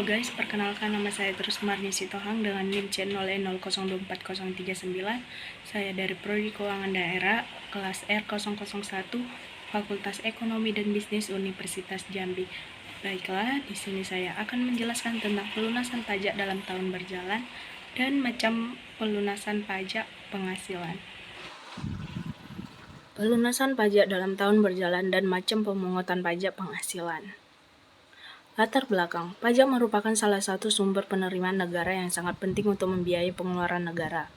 Halo guys, perkenalkan nama saya Trusmarni Sitohang dengan NIM C0E0024039. Saya dari Prodi Keuangan Daerah, kelas R001, Fakultas Ekonomi dan Bisnis Universitas Jambi. Baiklah, di sini saya akan menjelaskan tentang pelunasan pajak dalam tahun berjalan dan macam pelunasan pajak penghasilan. Pelunasan pajak dalam tahun berjalan dan macam pemungutan pajak penghasilan. Latar belakang, pajak merupakan salah satu sumber penerimaan negara yang sangat penting untuk membiayai pengeluaran negara,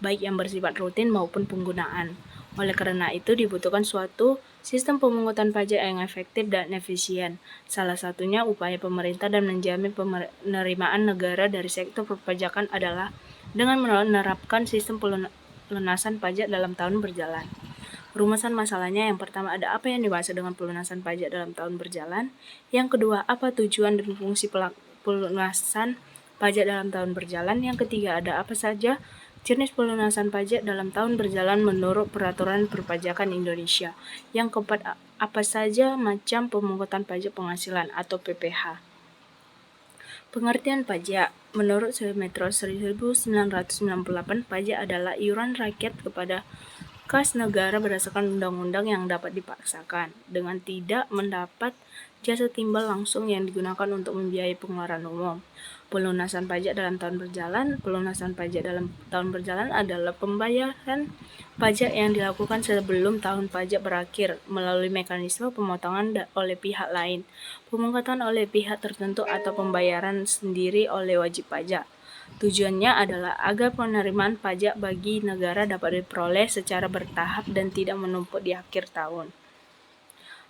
baik yang bersifat rutin maupun penggunaan. Oleh karena itu dibutuhkan suatu sistem pemungutan pajak yang efektif dan efisien. Salah satunya upaya pemerintah dan menjamin penerimaan negara dari sektor perpajakan adalah dengan menerapkan sistem pelunasan pajak dalam tahun berjalan. Rumusan masalahnya, yang pertama ada apa yang dimaksud dengan pelunasan pajak dalam tahun berjalan. Yang kedua, apa tujuan dan fungsi pelunasan pajak dalam tahun berjalan. Yang ketiga, ada apa saja jenis pelunasan pajak dalam tahun berjalan menurut Peraturan Perpajakan Indonesia. Yang keempat, apa saja macam pemungutan pajak penghasilan atau PPh. Pengertian pajak. Menurut Metro 1998, pajak adalah iuran rakyat kepada kas negara berdasarkan undang-undang yang dapat dipaksakan dengan tidak mendapat jasa timbal langsung yang digunakan untuk membiayai pengeluaran umum. Pelunasan pajak dalam tahun berjalan. Pelunasan pajak dalam tahun berjalan adalah pembayaran pajak yang dilakukan sebelum tahun pajak berakhir melalui mekanisme pemotongan oleh pihak lain, pemungutan oleh pihak tertentu atau pembayaran sendiri oleh wajib pajak. Tujuannya adalah agar penerimaan pajak bagi negara dapat diperoleh secara bertahap dan tidak menumpuk di akhir tahun.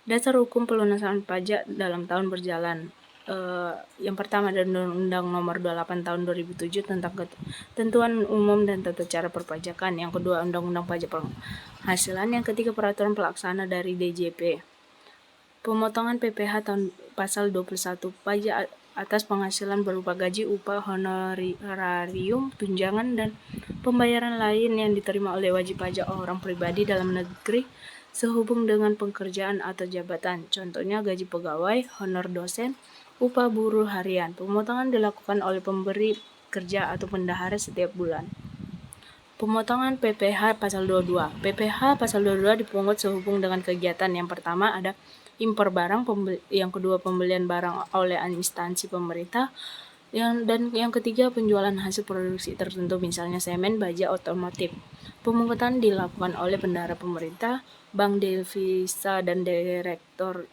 Dasar hukum pelunasan pajak dalam tahun berjalan. Yang pertama ada Undang-Undang Nomor 28 Tahun 2007 tentang ketentuan umum dan tata cara perpajakan. Yang kedua, Undang-Undang Pajak Penghasilan. Yang ketiga, Peraturan Pelaksana dari DJP. Pemotongan PPh tahun pasal 21, pajak atas penghasilan berupa gaji, upah, honorarium, tunjangan, dan pembayaran lain yang diterima oleh wajib pajak orang pribadi dalam negeri sehubung dengan pekerjaan atau jabatan. Contohnya gaji pegawai, honor dosen, upah buruh harian. Pemotongan dilakukan oleh pemberi kerja atau bendahara setiap bulan. Pemotongan PPh pasal 22. PPh pasal 22 dipungut sehubung dengan kegiatan. Yang pertama ada impor barang, yang kedua pembelian barang oleh instansi pemerintah, dan yang ketiga penjualan hasil produksi tertentu, misalnya semen, baja, otomotif. Pemungutan dilakukan oleh bendahara pemerintah, bank devisa, dan Direktorat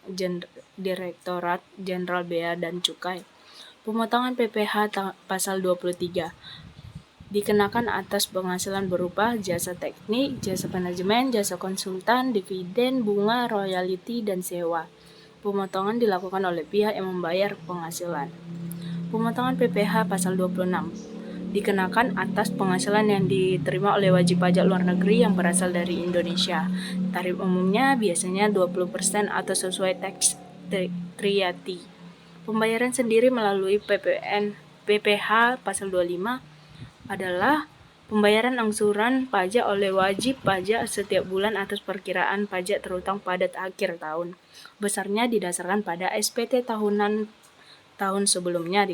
Jenderal Bea dan Cukai. Pemotongan PPh pasal 23 dikenakan atas penghasilan berupa jasa teknik, jasa manajemen, jasa konsultan, dividen, bunga, royalti, dan sewa. Pemotongan dilakukan oleh pihak yang membayar penghasilan. Pemotongan PPh pasal 26 dikenakan atas penghasilan yang diterima oleh wajib pajak luar negeri yang berasal dari Indonesia. Tarif umumnya biasanya 20% atau sesuai teks triati. Pembayaran sendiri melalui PPh pasal 25 adalah pembayaran angsuran pajak oleh wajib pajak setiap bulan atas perkiraan pajak terutang pada akhir tahun. Besarnya didasarkan pada SPT tahunan tahun sebelumnya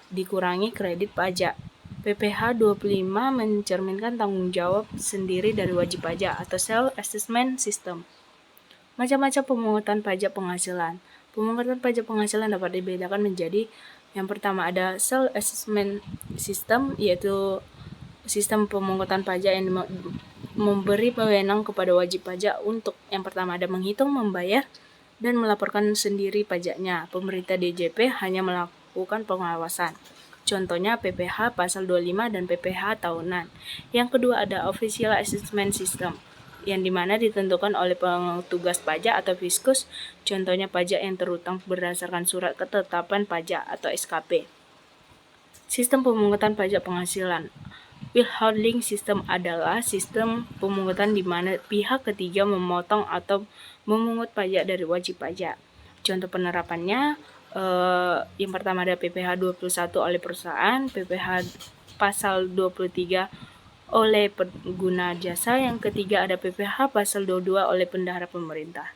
dikurangi kredit pajak. PPh 25 mencerminkan tanggung jawab sendiri dari wajib pajak atau self-assessment system. Macam-macam pemungutan pajak penghasilan. Pemungutan pajak penghasilan dapat dibedakan menjadi, yang pertama ada self-assessment system, yaitu sistem pemungutan pajak yang memberi wewenang kepada wajib pajak untuk, yang pertama ada menghitung, membayar, dan melaporkan sendiri pajaknya. Pemerintah DJP hanya melakukan pengawasan. Contohnya PPh pasal 25 dan PPh tahunan. Yang kedua ada official assessment system, yang dimana ditentukan oleh petugas pajak atau fiskus, contohnya pajak yang terutang berdasarkan surat ketetapan pajak atau SKP. Sistem pemungutan pajak penghasilan. Withholding system adalah sistem pemungutan di mana pihak ketiga memotong atau memungut pajak dari wajib pajak. Contoh penerapannya, yang pertama ada PPh 21 oleh perusahaan, PPh pasal 23 oleh pengguna jasa, yang ketiga ada PPh pasal 22 oleh bendahara pemerintah.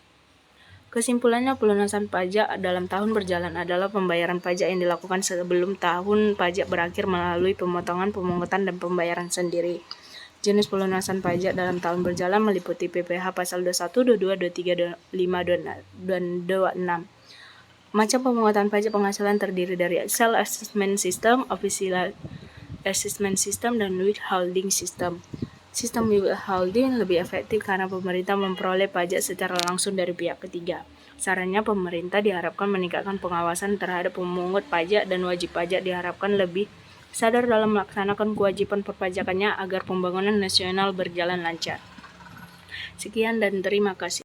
Kesimpulannya, pelunasan pajak dalam tahun berjalan adalah pembayaran pajak yang dilakukan sebelum tahun pajak berakhir melalui pemotongan, pemungutan, dan pembayaran sendiri. Jenis pelunasan pajak dalam tahun berjalan meliputi PPh pasal 21, 22, 23, 25, dan 26. Macam pemungutan pajak penghasilan terdiri dari Self-Assessment System, Official Assessment System, dan Withholding System. Sistem withholding lebih efektif karena pemerintah memperoleh pajak secara langsung dari pihak ketiga. Sarannya, pemerintah diharapkan meningkatkan pengawasan terhadap pemungut pajak dan wajib pajak diharapkan lebih sadar dalam melaksanakan kewajiban perpajakannya agar pembangunan nasional berjalan lancar. Sekian dan terima kasih.